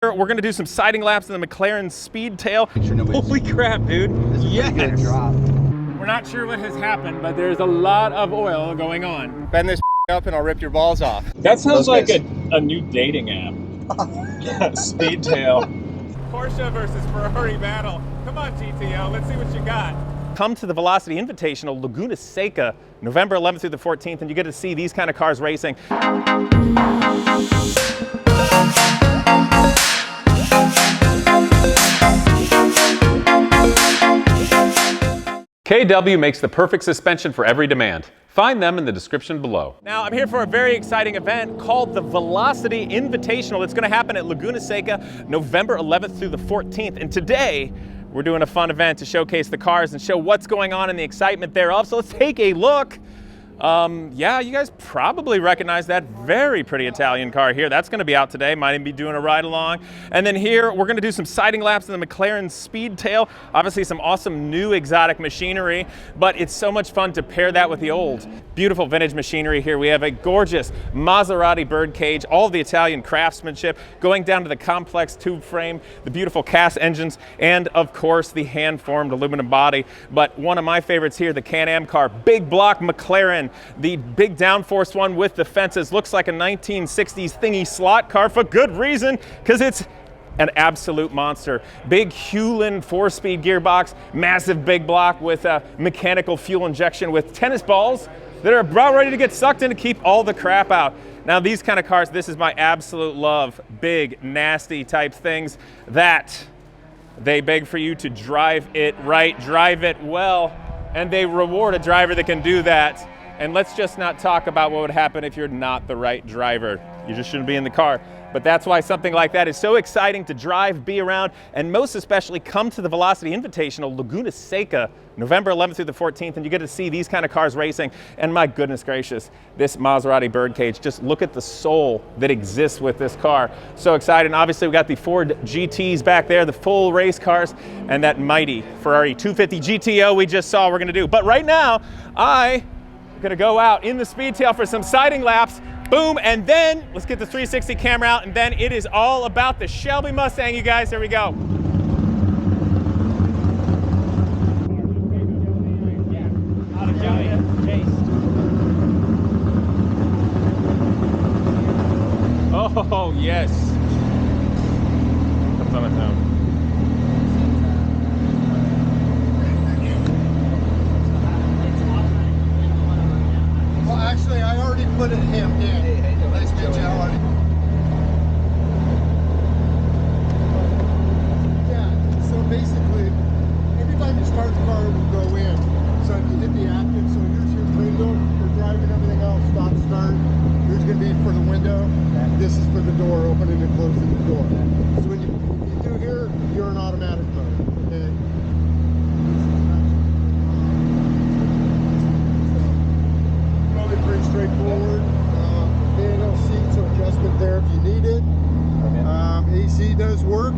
We're gonna do some sighting laps in the McLaren Speedtail. Holy crap, dude. Yes. We're not sure what has happened, but there's a lot of oil going on. Bend this up and I'll rip your balls off. That sounds like a new dating app. Speedtail. Porsche versus Ferrari battle. Come on, GTO, let's see what you got. Come to the Velocity Invitational, Laguna Seca, November 11th through the 14th, and you get to see these kind of cars racing. KW makes the perfect suspension for every demand. Find them in the description below. Now, I'm here for a very exciting event called the Velocity Invitational. It's going to happen at Laguna Seca, November 11th through the 14th. And today, we're doing a fun event to showcase the cars and show what's going on and the excitement thereof. So let's take a look. Yeah, you guys probably recognize that very pretty Italian car here. That's going to be out today. Might even be doing a ride along. And then here, we're going to do some sighting laps in the McLaren Speedtail. Obviously, some awesome new exotic machinery, but it's so much fun to pair that with the old. Beautiful vintage machinery here. We have a gorgeous Maserati birdcage, all of the Italian craftsmanship, going down to the complex tube frame, the beautiful cast engines, and of course, the hand-formed aluminum body. But one of my favorites here, the Can-Am car, big block McLaren. The big downforce one with the fences. Looks like a 1960s thingy slot car for good reason, because it's an absolute monster. Big Hewland 4-speed gearbox, massive big block with a mechanical fuel injection with tennis balls that are about ready to get sucked in to keep all the crap out. Now these kind of cars, this is my absolute love. Big, nasty type things that they beg for you to drive it right, drive it well, and they reward a driver that can do that. And let's just not talk about what would happen if you're not the right driver. You just shouldn't be in the car. But that's why something like that is so exciting to drive, be around, and most especially come to the Velocity Invitational, Laguna Seca, November 11th through the 14th, and you get to see these kind of cars racing. And my goodness gracious, this Maserati birdcage, just look at the soul that exists with this car. So excited. And obviously we got the Ford GTs back there, the full race cars, and that mighty Ferrari 250 GTO we just saw we're gonna do. But right now, gonna go out in the Speedtail for some sighting laps, boom, and then let's get the 360 camera out, and then it is all about the Shelby Mustang, you guys. Here we go. Oh, yes. Comes on its own. Actually, I already put it him in. Hey, nice to meet you. How are you? Yeah, so basically, every time you start the car, it will go in. So if you hit the active, so here's your window for driving, everything else, stop, start. Here's going to be for the window. This is for the door, opening and closing the door. So when you do here, you're in automatic mode. Okay. Pretty straightforward. Manual seats, so adjustment there if you need it. Okay. AC does work.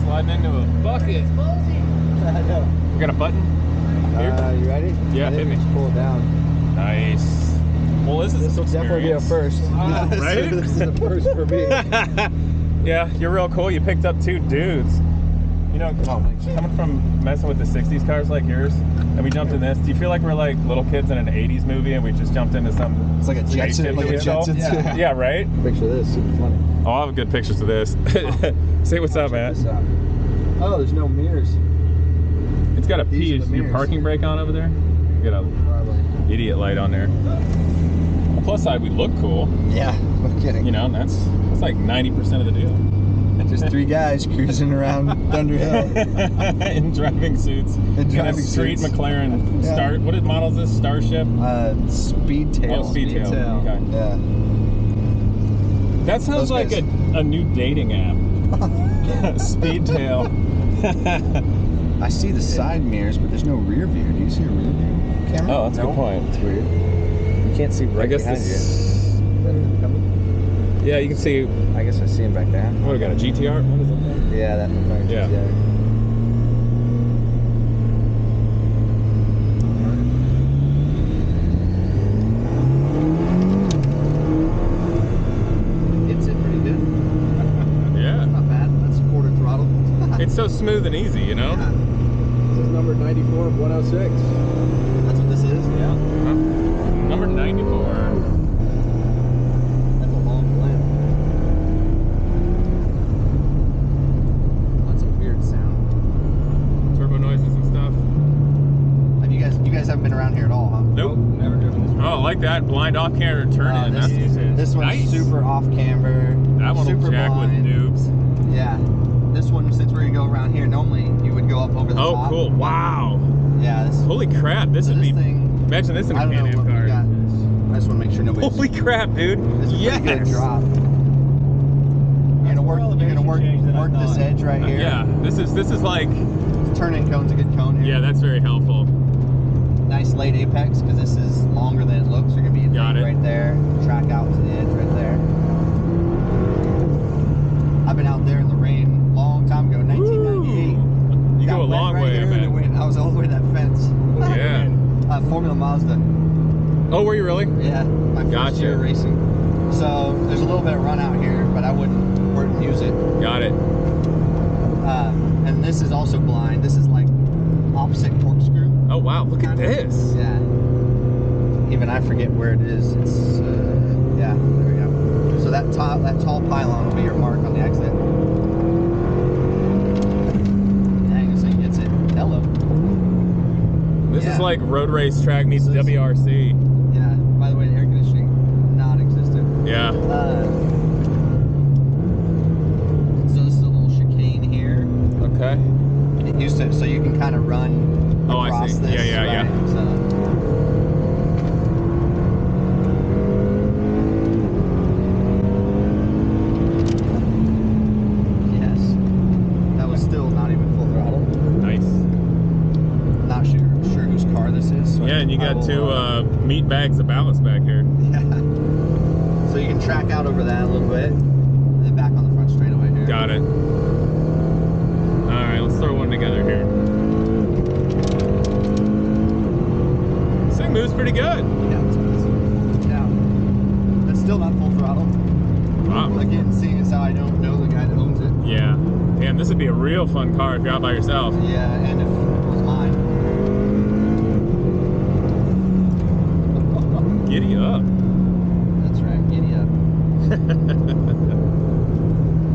Sliding into a bucket. I know. We got a button here? You ready? Yeah, hit me. Just pull it down. Nice. Well, this will definitely be a first. Right? This is a first for me. Yeah, you're real cool. You picked up two dudes. You know, coming from messing with the 60s cars like yours, and we jumped in this, do you feel like we're like little kids in an 80s movie and we just jumped into some... It's like a Jetson, Yeah, right? Picture this, super funny. Oh, I'll have good pictures of this. Say what's up, Matt. Oh, there's no mirrors. It's got a P. Is your parking brake on over there? You got a idiot light on there. On the plus side, we look cool. Yeah, no kidding. You know, that's like 90% of the deal. Just three guys cruising around Thunderhill in driving suits. In a street McLaren. Yeah. What model is this? Starship? Speedtail. Oh, Speedtail. Okay. Yeah. That sounds like a new dating app. Speedtail. I see the side mirrors, but there's no rear view. Do you see a rear view camera? Oh, that's a good point. It's weird. You can't see right behind you. Yeah, you can see. I guess I see him back there. What, we got a GTR? What is it? Yeah, that McLaren GTO. It's so smooth and easy, you know? Yeah. This is number 94 of 106. That's what this is? Yeah. Number 94. That's a long blend. That's a weird sound. Turbo noises and stuff. Have you guys haven't been around here at all, huh? Nope. Never driven this. Oh, I like that blind off camera turn in. This one's nice. super off camber. That one will super jack blind. with noobs. Yeah. This one, since we're gonna go around here, normally you would go up over the top. Oh, cool. Wow. Yeah. Holy crap. This So would this be. thing, Imagine this in a I don't know Can-Am what we car. got. I just want to make sure nobody's. Holy crap, dude. This is a yes. pretty good drop. You're gonna work this edge right here. Yeah. This is like. Turn-in cone's a good cone here. Yeah, that's very helpful. Nice late apex because this is longer than it looks. You're gonna be Got it. right there. Track out to the edge right there. I've been out there in the rain a long time ago, 1998. You Got go a wet long right way, here I and bet. it went- I was all the way to that fence. Yeah. Formula Mazda. Oh, were you really? Yeah, my first Gotcha. year racing. So there's a little bit of run out here, but I wouldn't use it. Got it. And this is also blind. This is like opposite corkscrew. Oh, wow. Look at this. Yeah. Even I forget where it is. It's yeah. There we go. So that tall pylon will be your mark on the exit. Dang, this thing gets it. Hello. This Yeah. is like road race track meets So this- WRC. Yeah. By the way, the air conditioning non-existent. Yeah. So this is a little chicane here. Okay. It used to, so you can kind of run Oh, I across see. this. Yeah, yeah, yeah. right? So, yes. That was still not even full throttle. Nice. Not sure whose car this is. So Yeah, and you I got will, two meat bags of ballast back here. Yeah. So you can track out over that a little bit, and then back on the front straightaway here. Got it. All right, let's throw one together here. This thing moves pretty good. Yeah, yeah. That's still not full throttle. Wow. Again, seeing as how I don't know the guy that owns it. Yeah. Damn, this would be a real fun car if you're out by yourself. Yeah, and if it was mine. Giddy up. That's right, giddy up.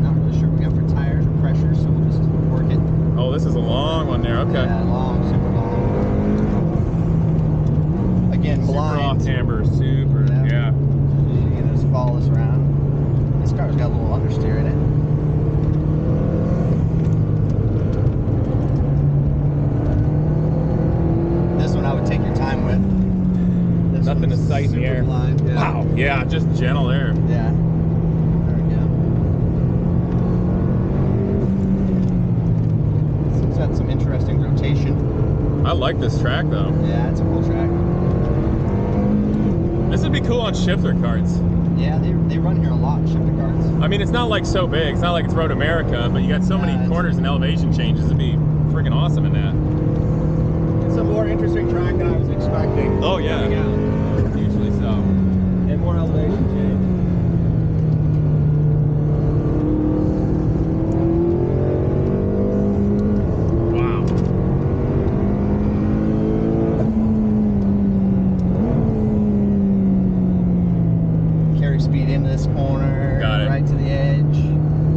Not really sure what we got for tires or pressure, so we'll just work it. Oh, this is a long one there. Okay. Yeah, long, super long. Again, Super blind. off camber, super. Yeah. Yeah. You can just follow this around. This car's got a little understeer in it. This one I would take your time with. This Nothing one's to sight in the super air. blind, yeah. Wow. Yeah, just gentle there. Yeah. There we go. This one's got some interesting rotation. I like this track though. Yeah, it's a cool track. This would be cool on shifter carts. Yeah, they run here a lot, shifter carts. I mean, it's not like so big. It's not like it's Road America, but you got so many Yeah, it's- corners and elevation changes. It'd be freaking awesome in that. It's a more interesting track than I was expecting. Oh yeah. Coming out. Usually so. And more elevation change. Wow. Carry speed into this corner. Got it. Right to the edge.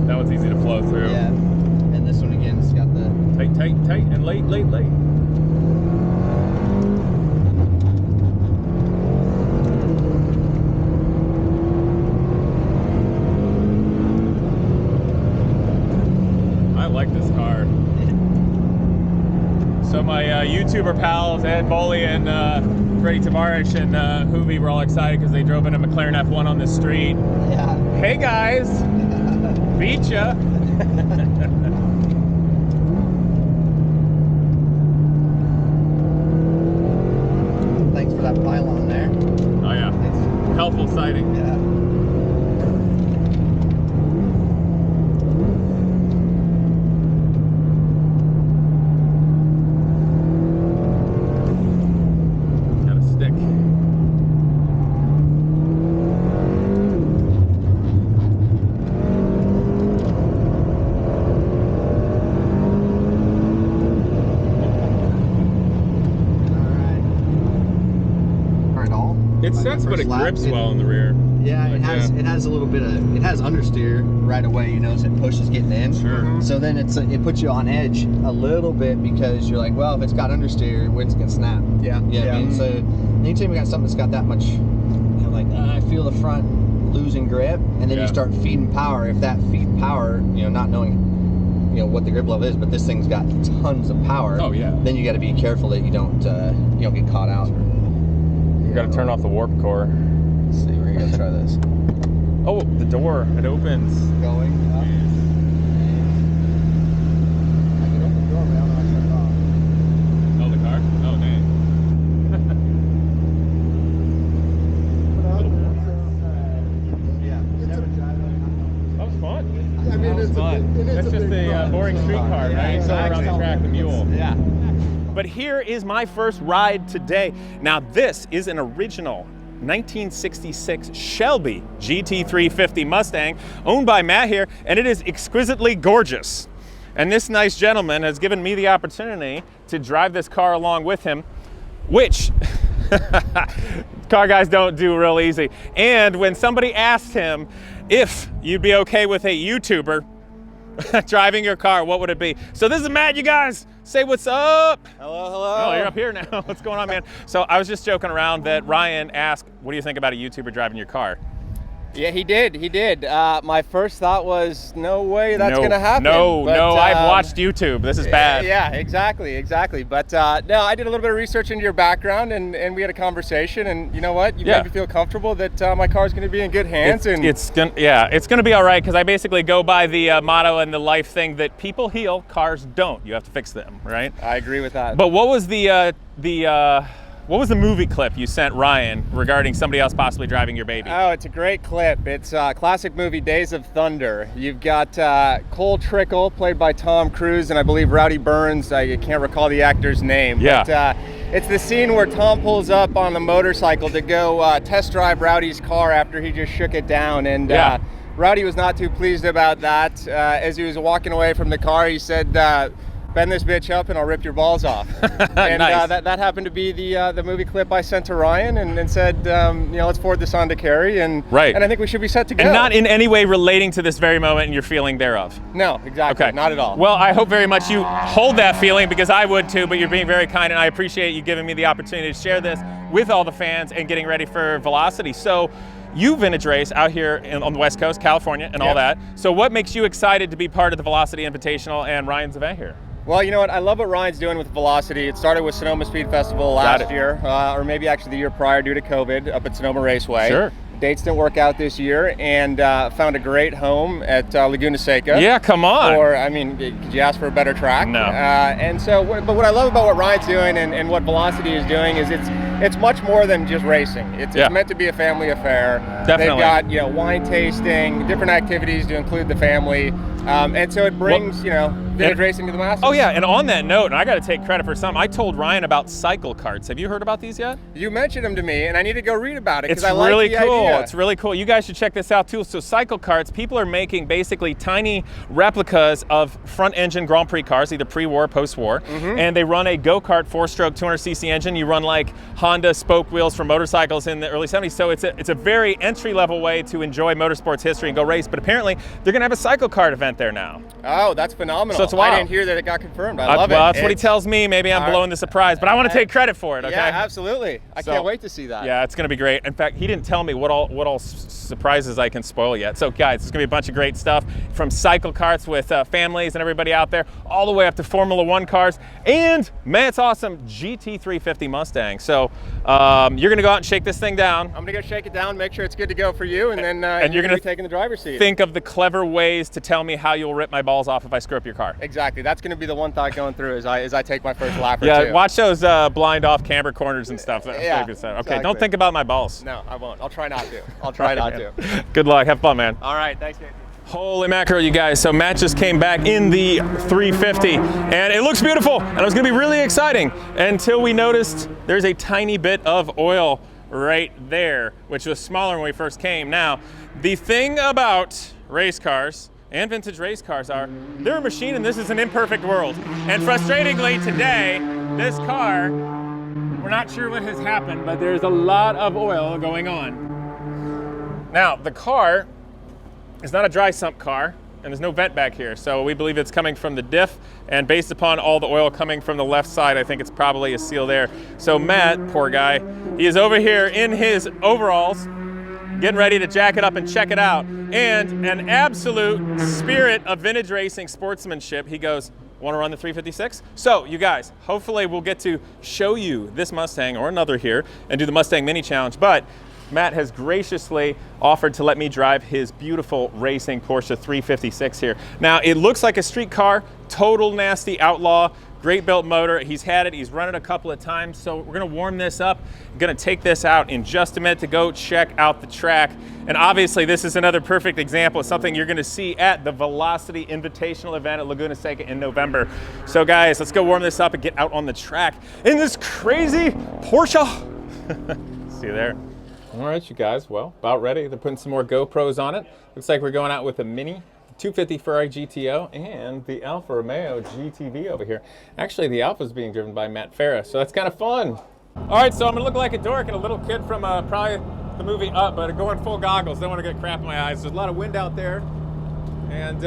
That one's easy to flow through. Yeah. And this one again, it's got the Tight, tight, tight, and late, late, late. I like this car. So my YouTuber pals, Ed Boley and Freddie Tavares and Hoovy were all excited because they drove in a McLaren F1 on the street. yeah. Hey guys, beat ya. Thanks for that pylon there. Oh yeah, Thanks. helpful sighting. Yeah. Got a stick. well. It Like sets, the but first it lap, grips well in the rear. Yeah, Like, it has a little bit of, it has understeer right away. You notice it pushes getting in. Sure. So then it puts you on edge a little bit because you're like, well, if it's got understeer, wind's gonna snap. Yeah. You know what I mean? So anytime you got something that's got that much, you know, like I feel the front losing grip, and then you start feeding power. If that feed power, you know, not knowing, you know, what the grip level is, but this thing's got tons of power. Oh yeah. Then you got to be careful that you don't get caught out. You got to turn off the warp core. Let's see, we're gonna try this. Oh, the door, it opens. Going up. I can open the door, but I don't know how to turn it off. Oh, the car? Oh, dang. That was fun. I mean, it's fun. That's just a boring street car, right? exactly. Around the track, the mule. Yeah. But here is my first ride today. Now this is an original 1966 Shelby GT350 Mustang owned by Matt here, and it is exquisitely gorgeous. And this nice gentleman has given me the opportunity to drive this car along with him, which car guys don't do real easy. And when somebody asked him if you'd be okay with a YouTuber driving your car, what would it be? So this is Matt, you guys. Say what's up. Hello, hello. Oh, you're up here now. What's going on, man? So I was just joking around that Ryan asked, what do you think about a YouTuber driving your car? Yeah, he did. My first thought was, no way that's going to happen. No, But, I've watched YouTube. This is bad. Yeah, exactly. But no, I did a little bit of research into your background, and we had a conversation, and you know what? You made me feel comfortable that my car's going to be in good hands. It's gonna be all right, because I basically go by the motto and the life thing that people heal, cars don't. You have to fix them, right? I agree with that. But what was what was the movie clip you sent Ryan regarding somebody else possibly driving your baby? Oh, it's a great clip. It's a classic movie, Days of Thunder. You've got Cole Trickle, played by Tom Cruise, and I believe Rowdy Burns. I can't recall the actor's name. Yeah. But, it's the scene where Tom pulls up on the motorcycle to go test drive Rowdy's car after he just shook it down. And Rowdy was not too pleased about that. As he was walking away from the car, he said, bend this bitch up and I'll rip your balls off. And Nice. that happened to be the movie clip I sent to Ryan, and said, let's forward this on to Carrie, and I think we should be set to go. And not in any way relating to this very moment and your feeling thereof. No, exactly. Okay. Not at all. Well, I hope very much you hold that feeling, because I would too, but you're being very kind, and I appreciate you giving me the opportunity to share this with all the fans and getting ready for Velocity. So you vintage race out here on the West Coast, California, and all that. So what makes you excited to be part of the Velocity Invitational and Ryan's event here? Well, you know what? I love what Ryan's doing with Velocity. It started with Sonoma Speed Festival last year, or maybe actually the year prior due to COVID, up at Sonoma Raceway. Sure. Dates didn't work out this year, and found a great home at Laguna Seca. Yeah, come on. Or, I mean, could you ask for a better track? No. And so, but what I love about what Ryan's doing and what Velocity is doing is it's much more than just racing. It's meant to be a family affair. Definitely. They've got, wine tasting, different activities to include the family. And so it brings, vintage racing to the masses. Oh yeah, and on that note, and I got to take credit for some, I told Ryan about cycle carts. Have you heard about these yet? You mentioned them to me, and I need to go read about it, because It's I like really the cool. idea. It's really cool. You guys should check this out too. So cycle carts, people are making basically tiny replicas of front engine Grand Prix cars, either pre-war or post-war, and they run a go-kart 4-stroke 200cc engine. You run like Honda spoke wheels for motorcycles in the early 70s. So it's a very entry-level way to enjoy motorsports history and go race. But apparently they're gonna have a cycle cart event there now. Oh, that's phenomenal. So it's wild. I didn't hear that it got confirmed. I love it. Well, that's what he tells me. Maybe I'm blowing the surprise, but I want to take credit for it, okay? Yeah, absolutely. I can't wait to see that. Yeah, it's going to be great. In fact, he didn't tell me what all surprises I can spoil yet. So guys, it's going to be a bunch of great stuff, from cycle carts with families and everybody out there, all the way up to Formula 1 cars, and Matt's awesome GT350 Mustang. So you're going to go out and shake this thing down. I'm going to go shake it down, make sure it's good to go for you, and then you're going to be taking the driver's seat. Think of the clever ways to tell me how you'll rip my balls off if I screw up your car. Exactly. That's going to be the one thought going through as I take my first lap or Yeah, two. watch those blind off camber corners and stuff. That's Yeah, good stuff. Okay, exactly. don't think about my balls. No, I won't. I'll try not to. I'll try not to. Good luck. Have fun, man. All right. Thanks, Nathan. Holy mackerel, you guys. So Matt just came back in the 350, and it looks beautiful, and it was going to be really exciting until we noticed there's a tiny bit of oil right there, which was smaller when we first came. Now, the thing about race cars and vintage race cars are, they're a machine, and this is an imperfect world. And frustratingly today, this car We're not sure what has happened, but there's a lot of oil going on. Now, the car is not a dry sump car, and there's no vent back here, so we believe it's coming from the diff, and based upon all the oil coming from the left side, I think it's probably a seal there. So Matt, poor guy, he is over here in his overalls, getting ready to jack it up and check it out. And an absolute spirit of vintage racing sportsmanship, he goes, want to run the 356? So you guys, hopefully we'll get to show you this Mustang or another here and do the Mustang Mini Challenge, but Matt has graciously offered to let me drive his beautiful racing Porsche 356 here. Now, it looks like a street car, total nasty outlaw, great built motor. He's had it, he's run it a couple of times, so we're gonna warm this up. I'm gonna take this out in just a minute to go check out the track. And obviously, this is another perfect example of something you're gonna see at the Velocity Invitational event at Laguna Seca in November. So guys, let's go warm this up and get out on the track in this crazy Porsche. See you there. All right, you guys, well, about ready. They're putting some more GoPros on it. Looks like we're going out with a Mini, 250 Ferrari GTO, and the Alfa Romeo GTV over here. Actually, the Alfa is being driven by Matt Farah, so that's kind of fun. All right, so I'm gonna look like a dork and a little kid from probably the movie Up, but going full goggles. Don't want to get crap in my eyes. There's a lot of wind out there, and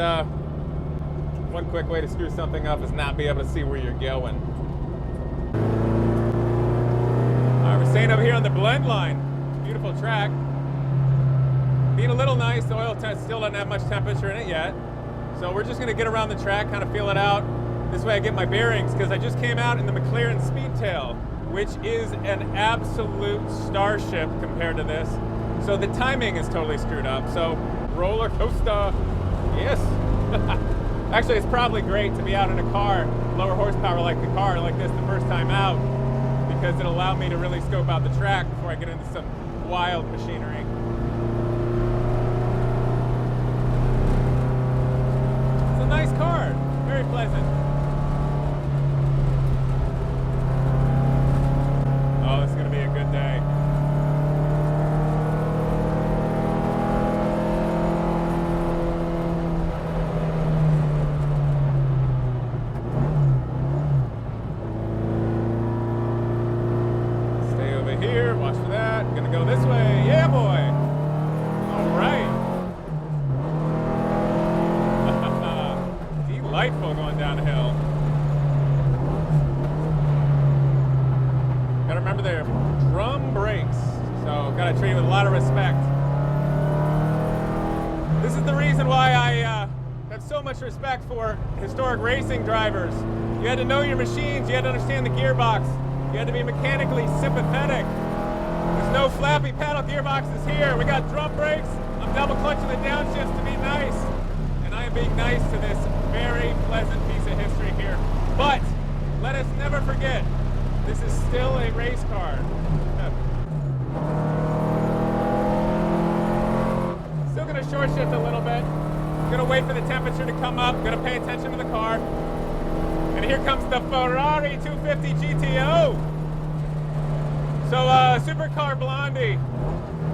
one quick way to screw something up is not be able to see where you're going. All right, we're staying over here on the blend line. Beautiful track. Being a little nice, the oil test still doesn't have much temperature in it yet. So we're just gonna get around the track, kind of feel it out. This way I get my bearings, because I just came out in the McLaren Speedtail, which is an absolute starship compared to this. So the timing is totally screwed up. So roller coaster, yes. Actually, it's probably great to be out in a car, lower horsepower like the car like this the first time out, because it'll allow me to really scope out the track before I get into some wild machinery. It's a nice car, very pleasant. Oh, this is gonna be a good day. Stay over here, watch for that. Gonna go this way, yeah boy. All right. Delightful going down the hill. Gotta remember their drum brakes, so gotta treat it with a lot of respect. This is the reason why I have so much respect for historic racing drivers. You had to know your machines, you had to understand the gearbox, you had to be mechanically sympathetic. There's no flappy paddle gearboxes here. We got drum brakes. I'm double clutching the downshifts to be nice. And I am being nice to this very pleasant piece of history here. But let us never forget, this is still a race car. Still gonna short shift a little bit. Gonna wait for the temperature to come up. Gonna pay attention to the car. And here comes the Ferrari 250 GTO. So, Supercar Blondie.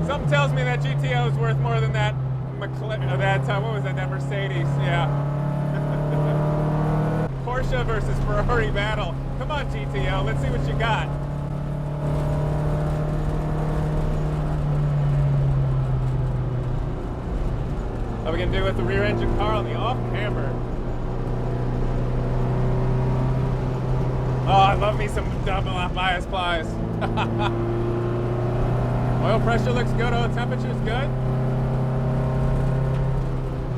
Something tells me that GTO is worth more than that what was that Mercedes? Yeah. Porsche versus Ferrari battle. Come on, GTO, let's see what you got. What are we gonna do with the rear engine car on the off-camber? Oh, I love me some double bias plies. Oil pressure looks good, oil temperature's good.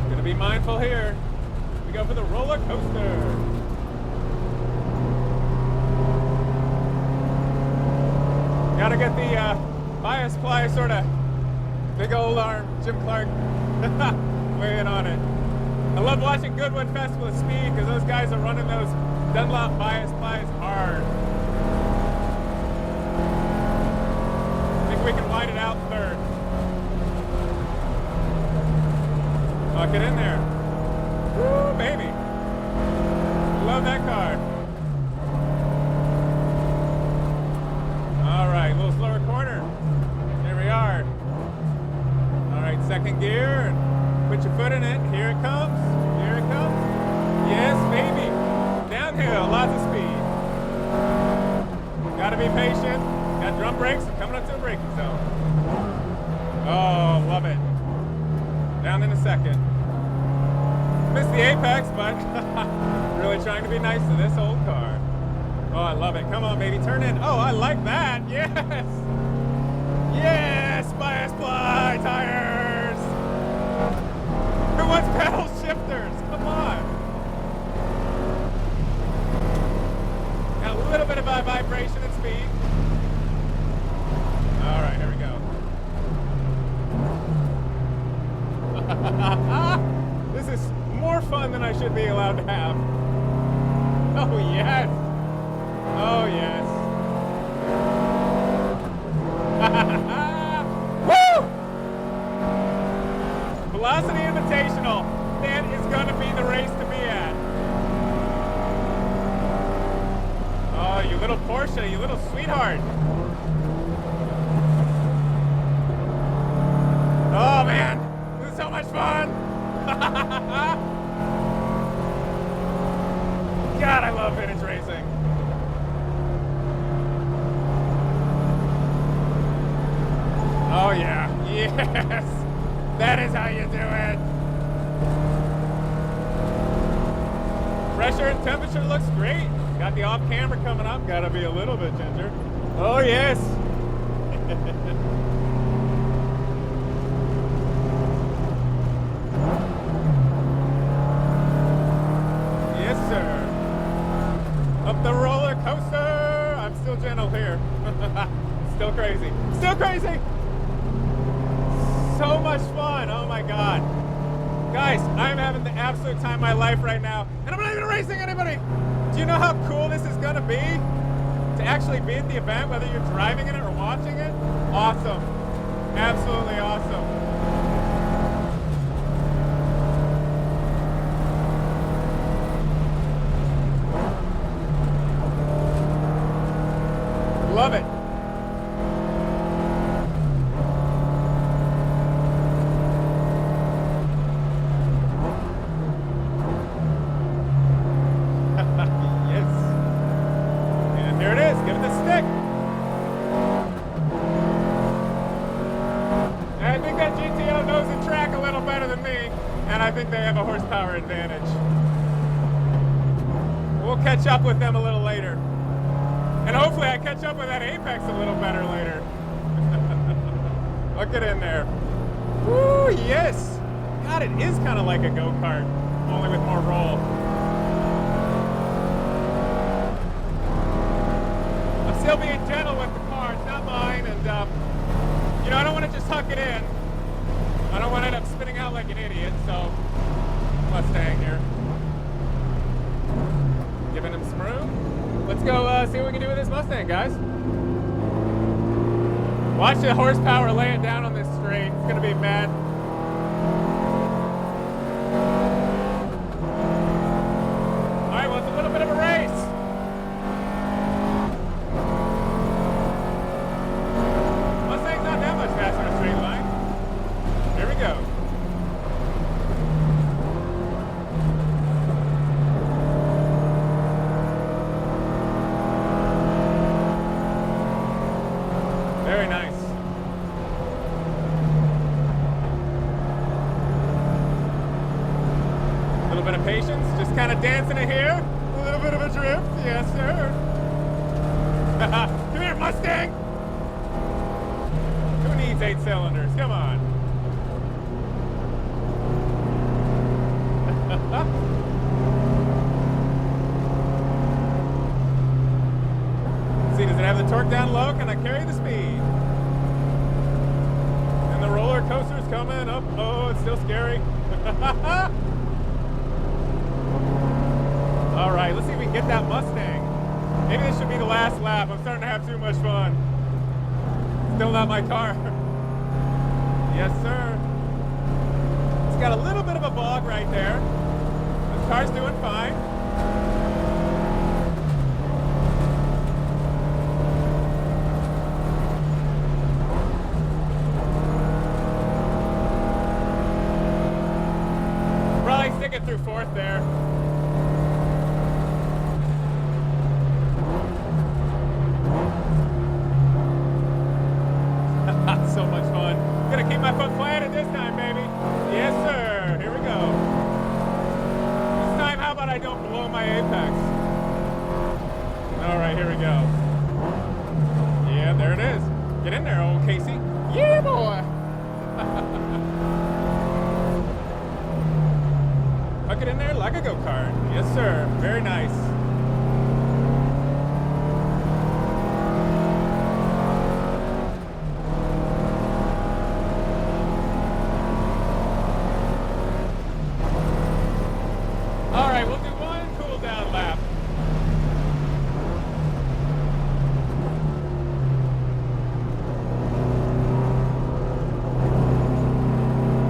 Gonna be mindful here. We go for the roller coaster. Gotta get the bias ply sort of big old arm, Jim Clark, weighing on it. I love watching Goodwood Festival of Speed because those guys are running those Dunlop bias plies hard. I think we can widen it out third. Oh, get in there. Woo, baby. Love that car. All right, a little slower corner. Here we are. All right, second gear. Put your foot in it. Here it comes. Here it comes. Yes, baby. Downhill, lots of speed. Gotta be patient. Got drum brakes. I'm coming up to a braking zone. Oh, love it. Down in a second. Missed the apex, but really trying to be nice to this old car. Oh, I love it. Come on, baby. Turn in. Oh, I like that. Yes. Yes. Bias fly tires. Who wants pedal shifters? Come on. Got a little bit of vibration and speed. All right, here we go. This is more fun than I should be allowed to have. Oh, yes. Oh, yes. Woo! Velocity Invitational. That is going to be the race to be at. Oh, you little Porsche, you little sweetheart. Oh, man. This is so much fun. God, I love vintage racing. Oh yeah, yes, that is how you do it. Pressure and temperature looks great. Got the off camera coming up, gotta be a little bit ginger. Oh yes. Yes sir. Up the roller coaster. I'm still gentle here. Still crazy. Still crazy. So much fun. Oh my God. Guys, I'm having the absolute time of my life right now. And I'm not even racing anybody. Do you know how cool this is going to be? To actually be at the event, whether you're driving in it or watching it? Awesome. Absolutely awesome. Love it. Advantage. We'll catch up with them a little later. And hopefully I catch up with that Apex a little better later. Look it in there. Woo, yes. God, it is kind of like a go-kart, only with more roll. I'm still being gentle with the car. It's not mine. And, you know, I don't want to just tuck it in. I don't want to end up spinning out like an idiot, so Mustang here. Giving him some room. Let's go see what we can do with this Mustang, guys. Watch the horsepower lay it down on this straight. It's going to be mad. All right, well, it's a little bit of a race. Mustang's not that much faster in a straight line. Here we go. Very nice. A little bit of patience, just kind of dancing it here. A little bit of a drift, yes sir. Come here, Mustang. Who needs 8 cylinders? Come on. See, does it have the torque down low? Can I carry the speed? And the roller coaster's coming up. Oh, it's still scary. All right, let's see if we can get that Mustang. Maybe this should be the last lap. I'm starting to have too much fun. Still not my car. Yes, sir. It's got a little bit of a bog right there. The car's doing fine. Probably stick it through 4th there. right, here we go. Yeah, there it is. Get in there, old Casey. Yeah, boy. Hook it in there like a go-kart. Yes, sir. Very nice. All right, we'll do one cool down lap.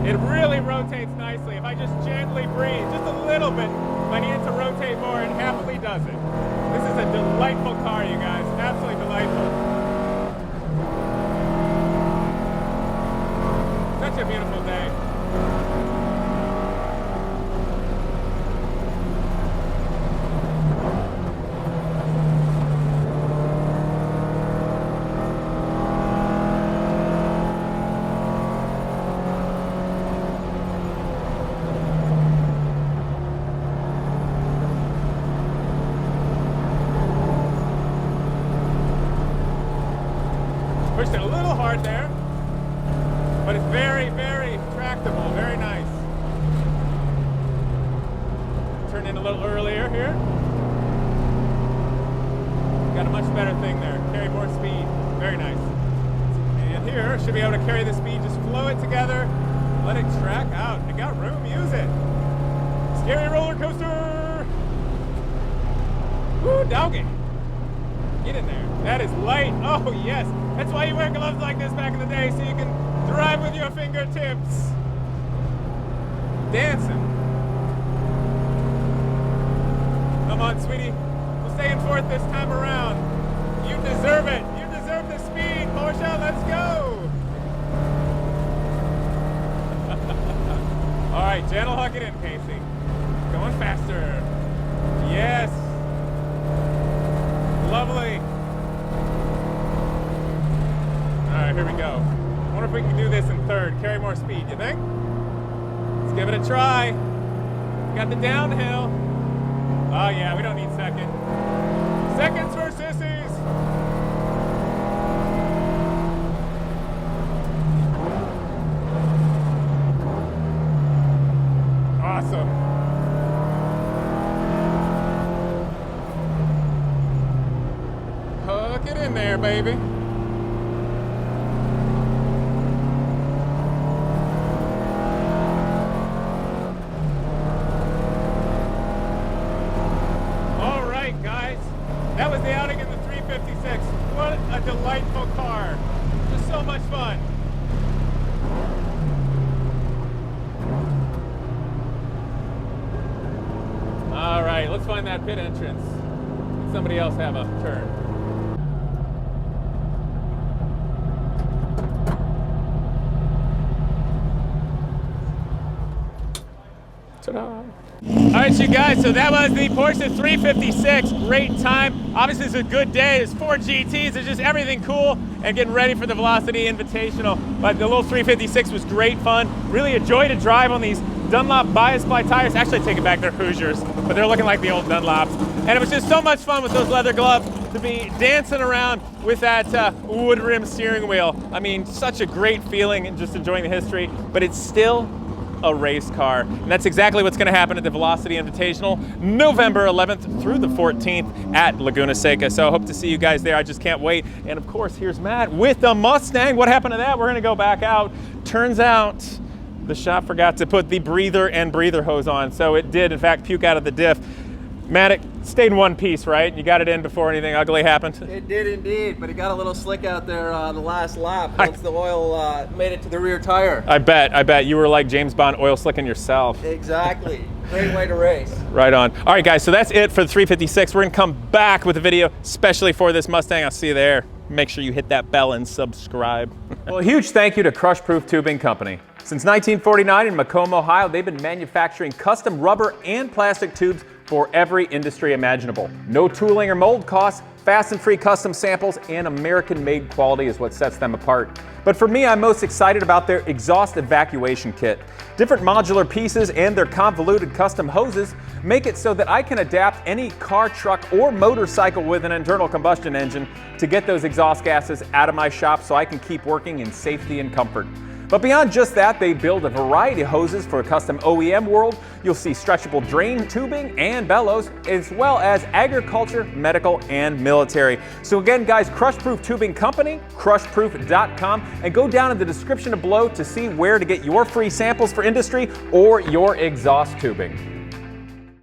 It really rotates nicely. If I just gently breathe, just a little bit, if I need it to rotate more, it happily does it. This is a delightful car, you guys. Absolutely delightful. Such a beautiful day. Pushed it a little hard there, but it's very, very tractable, very nice. Turn in a little earlier here. Got a much better thing there. Carry more speed, very nice. And here, should be able to carry the speed, just flow it together, let it track out. It got room, use it. Scary roller coaster. Woo, doggy. Get in there. That is light. Oh, yes. That's why you wear gloves like this back in the day, so you can drive with your fingertips. Dancing. Come on, sweetie. We're staying fourth this time around. You deserve it. You deserve the speed. Porsche, let's go. All right, gentle huck it in, Casey. Going faster. Yes. Lovely. All right, here we go. I wonder if we can do this in third. Carry more speed, you think? Let's give it a try. Got the downhill. Oh yeah, we don't need second. Seconds for sissies. Awesome. Hook it in there, baby. All right, guys. That was the outing in the 356. What a delightful car. Just so much fun. All right, let's find that pit entrance. Somebody else have a turn. Ta-da. All right, you guys, so that was the Porsche 356. Great time. Obviously, it's a good day. There's 4 GTs. It's just everything cool and getting ready for the Velocity Invitational. But the little 356 was great fun. Really a joy to drive on these Dunlop bias ply tires. Actually, I take it back, they're Hoosiers, but they're looking like the old Dunlops. And it was just so much fun with those leather gloves to be dancing around with that wood rim steering wheel. I mean, such a great feeling and just enjoying the history, but it's still a race car. And that's exactly what's going to happen at the Velocity Invitational, November 11th through the 14th at Laguna Seca. So I hope to see you guys there. I just can't wait. And of course, here's Matt with the Mustang. What happened to that? We're going to go back out. Turns out the shop forgot to put the breather and breather hose on. So it did, in fact, puke out of the diff. Matt, it stayed in one piece, right? You got it in before anything ugly happened? It did indeed, but it got a little slick out there the last lap once the oil made it to the rear tire. I bet you were like James Bond oil slicking yourself. Exactly. Great way to race. Right on. All right, guys, so that's it for the 356. We're gonna come back with a video especially for this Mustang. I'll see you there. Make sure you hit that bell and subscribe. Well, a huge thank you to Crushproof Tubing Company. Since 1949 in Macomb, Ohio, they've been manufacturing custom rubber and plastic tubes for every industry imaginable. No tooling or mold costs, Fast and free custom samples and American-made quality is what sets them apart. But for me, I'm most excited about their exhaust evacuation kit. Different modular pieces and their convoluted custom hoses make it so that I can adapt any car, truck, or motorcycle with an internal combustion engine to get those exhaust gases out of my shop so I can keep working in safety and comfort. But beyond just that, they build a variety of hoses for a custom OEM world. You'll see stretchable drain tubing and bellows, as well as agriculture, medical, and military. So again, guys, Crushproof Tubing Company, crushproof.com, and go down in the description below to see where to get your free samples for industry or your exhaust tubing.